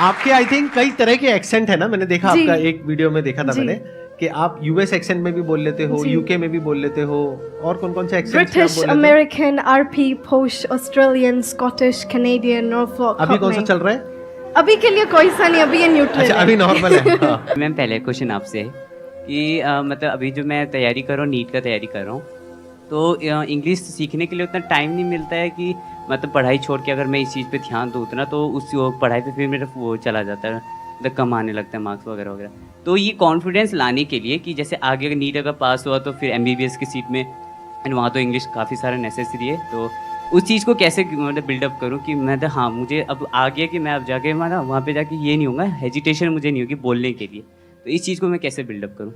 आपके I think कई तरह के एक्सेंट है ना, मैंने देखा जी। आपका एक वीडियो में देखा था जी। मैंने कि आप यूएस एक्सेंट में भी बोल लेते हो, जी। यूके में भी बोल लेते हो, और कौन कौन से एक्सेंट में आप ब्रिटिश, बोल लेते हो? अमेरिकन, आरपी, पोश, ऑस्ट्रेलियन, स्कॉटिश, कैनेडियन, नॉर्फॉक। अभी कौन सा चल रहा है? अभी के लिए कोई सा नहीं, अभी ये न्यूट्रल अच्छा, अभी नॉर्मल है। हाँ। मैम पहले क्वेश्चन आपसे है कि मतलब अभी जो मैं तैयारी कर रहा हूँ, नीट का तैयारी कर रहा हूँ, तो इंग्लिश सीखने के लिए उतना टाइम नहीं मिलता है कि मतलब पढ़ाई छोड़ के अगर मैं इस चीज़ पे ध्यान दूँ उतना, तो उस पढ़ाई पे फिर मेरा वो चला जाता है, मतलब कम आने लगता है मार्क्स वगैरह वगैरह। तो ये कॉन्फिडेंस लाने के लिए कि जैसे आगे अगर नीट अगर पास हुआ तो फिर एमबीबीएस की सीट में, एंड वहाँ तो इंग्लिश काफ़ी सारा नेसेसरी है, तो उस चीज़ को कैसे मतलब बिल्डअप करूँ कि मैं तो हाँ मुझे अब आ गया कि मैं अब जाके माना वहाँ पे जाके ये नहीं होगा, हेजिटेशन मुझे नहीं होगी बोलने के लिए, तो इस चीज़ को मैं कैसे बिल्डअप करूँ?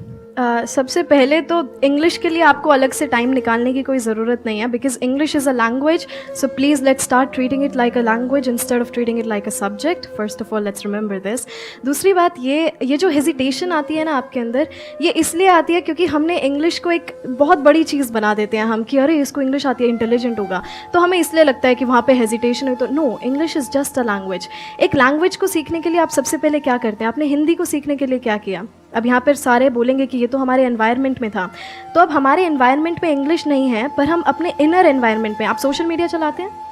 सबसे पहले तो इंग्लिश के लिए आपको अलग से टाइम निकालने की कोई ज़रूरत नहीं है, because English is a language, so please let's start treating it like a language instead of treating it like a subject. First of all let's remember this. दूसरी बात, ये जो हेजिटेशन आती है ना आपके अंदर, ये इसलिए आती है क्योंकि हमने इंग्लिश को एक बहुत बड़ी चीज़ बना देते हैं हम कि अरे इसको इंग्लिश आती है, इंटेलिजेंट होगा, तो हमें इसलिए लगता है कि वहाँ पे हेजिटेशन है। तो no, English is just a language. एक लैंग्वेज को सीखने के लिए आप सबसे पहले क्या करते हैं? आपने हिंदी को सीखने के लिए क्या किया? अब यहाँ पर सारे बोलेंगे कि ये तो हमारे एनवायरनमेंट में था, तो अब हमारे एनवायरनमेंट में इंग्लिश नहीं है, पर हम अपने इनर एनवायरनमेंट में, आप सोशल मीडिया चलाते हैं?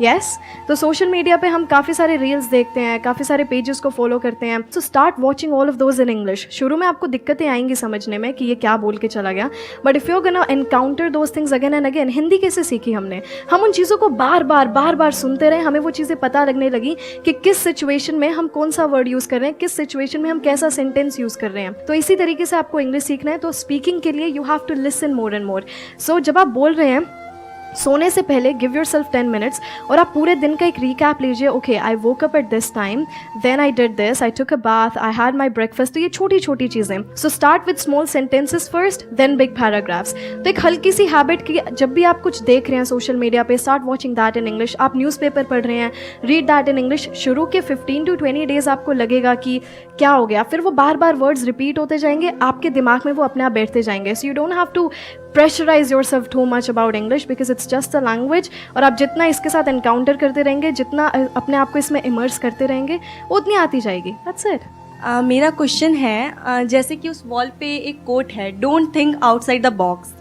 यस तो सोशल मीडिया पे हम काफ़ी सारे रील्स देखते हैं, काफ़ी सारे पेजेस को फॉलो करते हैं, so start watching all of those in English. शुरू में आपको दिक्कतें आएंगी समझने में कि ये क्या बोल के चला गया, but if you gonna encounter those things again and again. Hindi कैसे सीखी हमने? हम उन चीज़ों को बार बार सुनते रहे, हमें वो चीज़ें पता लगने लगी कि किस सिचुएशन में हम कौन सा वर्ड यूज़ कर रहे हैं, किस सिचुएशन में हम कैसा सेंटेंस यूज़ कर रहे हैं। तो इसी तरीके से आपको इंग्लिश सीखना है, तो स्पीकिंग के लिए you have to listen more and more. So जब आप बोल रहे हैं, सोने से पहले गिव योर सेल्फ 10 मिनट्स और आप पूरे दिन का एक रिकैप लीजिए। Okay, I woke up at this time, then I did this, I took a bath, I had my breakfast. तो ये छोटी छोटी चीज़ें। So start with small sentences first, then big paragraphs. तो एक हल्की सी हैबिट की, जब भी आप कुछ देख रहे हैं सोशल मीडिया पे, start watching that in English. आप न्यूज़पेपर पढ़ रहे हैं, रीड दैट इन इंग्लिश। शुरू के 15 to 20 डेज आपको लगेगा कि क्या हो गया, फिर वो बार बार वर्ड्स रिपीट होते जाएंगे, आपके दिमाग में वो अपने आप बैठते जाएंगे। So you don't have to pressurise yourself too much about English, because it's just a language. और आप जितना इसके साथ एनकाउंटर करते रहेंगे, जितना अपने आप को इसमें इमर्स करते रहेंगे, उतनी आती जाएगी। That's it. मेरा क्वेश्चन है, जैसे कि उस वॉल पे एक कोट है, don't think outside the box,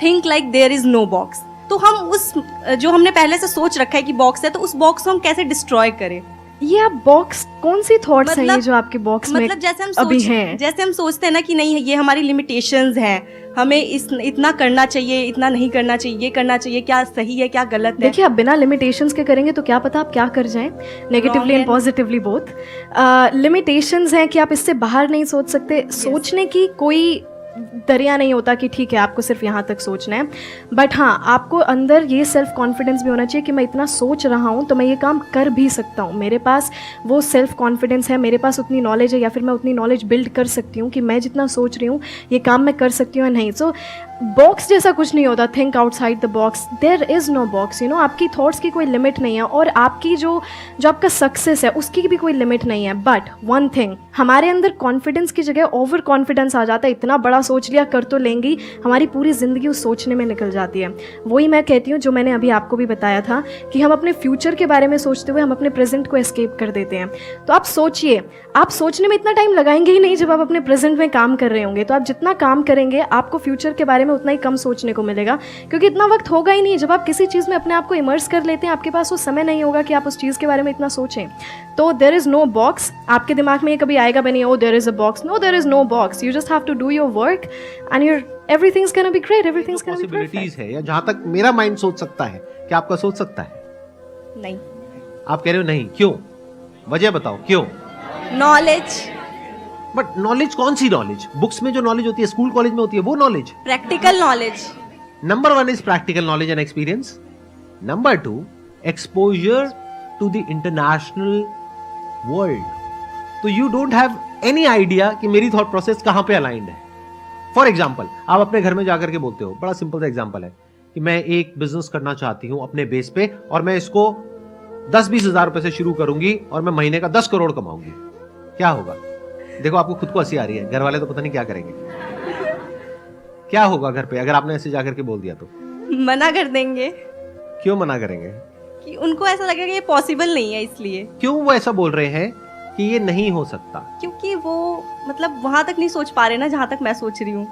think like there is no box. तो हम उस जो हमने पहले से सोच रखा है कि बॉक्स है, तो उस बॉक्स को हम कैसे डिस्ट्रॉय करें? ये आप बॉक्स, कौन सी थॉट्स हैं ये जो आपके बॉक्स में मतलब जैसे हम अभी हैं? जैसे हम सोचते हैं ना कि नहीं ये हमारी लिमिटेशंस हैं, हमें इतना करना चाहिए, इतना नहीं करना चाहिए, ये करना चाहिए, क्या सही है क्या गलत है। देखिए, आप बिना लिमिटेशंस के करेंगे तो क्या पता आप क्या कर जाएं, negatively and positively both. Limitations हैं कि आप इससे बाहर नहीं सोच सकते। सोचने की कोई दरिया नहीं होता कि ठीक है आपको सिर्फ यहाँ तक सोचना है, बट हाँ आपको अंदर ये सेल्फ कॉन्फिडेंस भी होना चाहिए कि मैं इतना सोच रहा हूँ तो मैं ये काम कर भी सकता हूँ। मेरे पास वो सेल्फ कॉन्फिडेंस है, मेरे पास उतनी नॉलेज है, या फिर मैं उतनी नॉलेज बिल्ड कर सकती हूँ कि मैं जितना सोच रही हूँ ये काम मैं कर सकती हूँ या नहीं। सो बॉक्स जैसा कुछ नहीं होता, think outside the box, there is no box. You know, आपकी थॉट्स की कोई लिमिट नहीं है, और आपकी जो आपका सक्सेस है उसकी भी कोई लिमिट नहीं है। बट वन थिंग, हमारे अंदर कॉन्फिडेंस की जगह ओवर कॉन्फिडेंस आ जाता है। इतना बड़ा सोच लिया, कर तो लेंगी, हमारी पूरी ज़िंदगी उस सोचने में निकल जाती है। वही मैं कहती हूँ जो मैंने अभी आपको भी बताया था कि हम अपने फ्यूचर के बारे में सोचते हुए हम अपने प्रेजेंट को एस्केप कर देते हैं। तो आप सोचिए, आप सोचने में इतना टाइम लगाएंगे ही नहीं जब आप अपने प्रेजेंट में काम कर रहे होंगे। तो आप जितना काम करेंगे आपको फ्यूचर के बारे में उतना ही कम सोचने को मिलेगा, क्योंकि इतना वक्त होगा ही नहीं। जब आप किसी चीज़ में अपने आप को इमर्स कर लेते हैं, आपके पास वो समय नहीं होगा कि आप उस चीज़ के बारे में इतना सोचें। तो देयर इज़ नो बॉक्स। आपके दिमाग में ये कभी आएगा भी नहीं, oh there is a box. No, there is no box. You just have to do your work and your everything's gonna be great, everything's gonna be possibilities है, या जहाँ तक मेरा माइंड सोच सकता है, क्या आपका सोच सकता है? नहीं। आप कह रहे हो नहीं, क्यों? वजह बताओ क्यों? नॉलेज। बट नॉलेज कौन सी नॉलेज? बुक्स में जो नॉलेज होती है, स्कूल कॉलेज में होती है, वो knowledge? Practical knowledge. Number 1 is practical knowledge and experience. Number 2, exposure to the international world. तो you don't have any idea कि मेरी थॉट प्रोसेस कहां पे अलाइंड है. फॉर एग्जाम्पल, आप अपने घर में जाकर के बोलते हो, बड़ा सिंपल सा एग्जाम्पल है कि मैं एक बिजनेस करना चाहती हूं अपने बेस पे, और मैं इसको 10-20 हजार रुपए से शुरू करूंगी और मैं महीने का 10 करोड़ कमाऊंगी. क्या होगा? देखो, आपको खुद को हंसी आ रही है, घर वाले तो पता नहीं क्या करेंगे. क्या होगा घर पे अगर आपने ऐसे जाकर के बोल दिया तो? मना कर देंगे. क्यों मना करेंगे? कि उनको ऐसा लगेगा कि ये पॉसिबल नहीं है, इसलिए क्यों वो ऐसा बोल रहे हैं कि ये नहीं हो सकता? क्योंकि वो मतलब वहां तक नहीं सोच पा रहे ना जहां तक मैं सोच रही हूँ।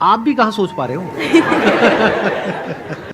आप भी कहाँ सोच पा रहे हो?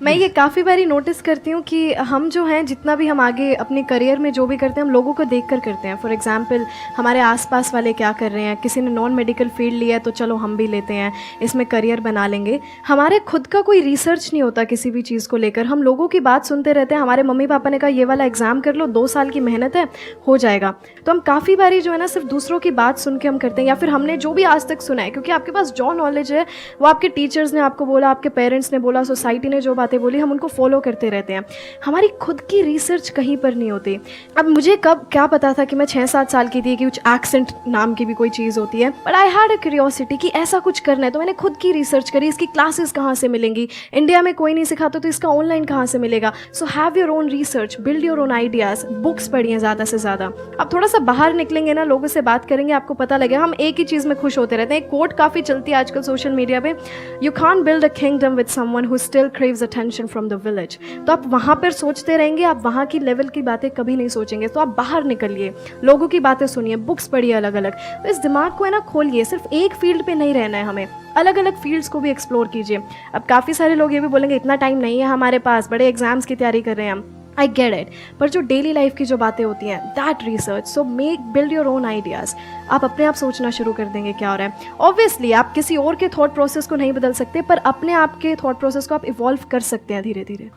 मैं ये काफ़ी बारी नोटिस करती हूँ कि हम जो हैं जितना भी हम आगे अपने करियर में जो भी करते हैं हम लोगों को देख कर करते हैं। फॉर एग्जांपल हमारे आसपास वाले क्या कर रहे हैं, किसी ने नॉन मेडिकल फील्ड लिया है तो चलो हम भी लेते हैं, इसमें करियर बना लेंगे। हमारे खुद का कोई रिसर्च नहीं होता किसी भी चीज़ को लेकर, हम लोगों की बात सुनते रहते हैं। हमारे मम्मी पापा ने कहा ये वाला एग्ज़ाम कर लो, 2 साल की मेहनत है, हो जाएगा। तो हम काफ़ी बारी जो है ना सिर्फ दूसरों की बात सुन के हम करते हैं, या फिर हमने जो भी आज तक सुना है, क्योंकि आपके पास जो नॉलेज है वो आपके टीचर्स ने आपको बोला, आपके पेरेंट्स ने बोला, सोसाइटी ने जो बातें बोली हम उनको फॉलो करते रहते हैं। हमारी खुद की रिसर्च कहीं पर नहीं होती। अब मुझे कब क्या पता था कि मैं 6-7 साल की थी कि कुछ एक्सेंट नाम की भी कोई चीज़ होती है, but I had a curiosity कि ऐसा कुछ करना है। तो मैंने खुद की रिसर्च करी, इसकी क्लासेस कहाँ से मिलेंगी, इंडिया में कोई नहीं सिखाता तो इसका ऑनलाइन कहाँ से मिलेगा। So have your own research, build your own ideas, books पढ़िए ज़्यादा से ज़्यादा। आप थोड़ा सा बाहर निकलेंगे ना, लोगों से बात करेंगे, आपको पता लगेगा। हम एक ही चीज़ में खुश होते रहते हैं। एक कोट काफ़ी चलती है आजकल सोशल मीडिया पे, you can't build a kingdom with someone who still craves attention from the village। तो आप वहाँ पर सोचते रहेंगे, आप वहाँ की लेवल की बातें कभी नहीं सोचेंगे। तो आप बाहर निकलिए, लोगों की बातें सुनिए, बुक्स पढ़िए अलग अलग। तो इस दिमाग को है ना खोलिए, सिर्फ एक फील्ड पे नहीं रहना है हमें, अलग अलग फील्ड्स को भी एक्सप्लोर कीजिए। अब काफ़ी सारे लोग ये भी बोलेंगे इतना टाइम नहीं है हमारे पास, बड़े एग्जाम्स की तैयारी कर रहे हैं हम। आई गेट इट, पर जो डेली लाइफ की जो बातें होती हैं, that research, so make build your own ideas. आप अपने आप सोचना शुरू कर देंगे क्या हो रहा है। ऑब्वियसली आप किसी और के थॉट प्रोसेस को नहीं बदल सकते, पर अपने आप के थॉट प्रोसेस को आप इवॉल्व कर सकते हैं धीरे धीरे।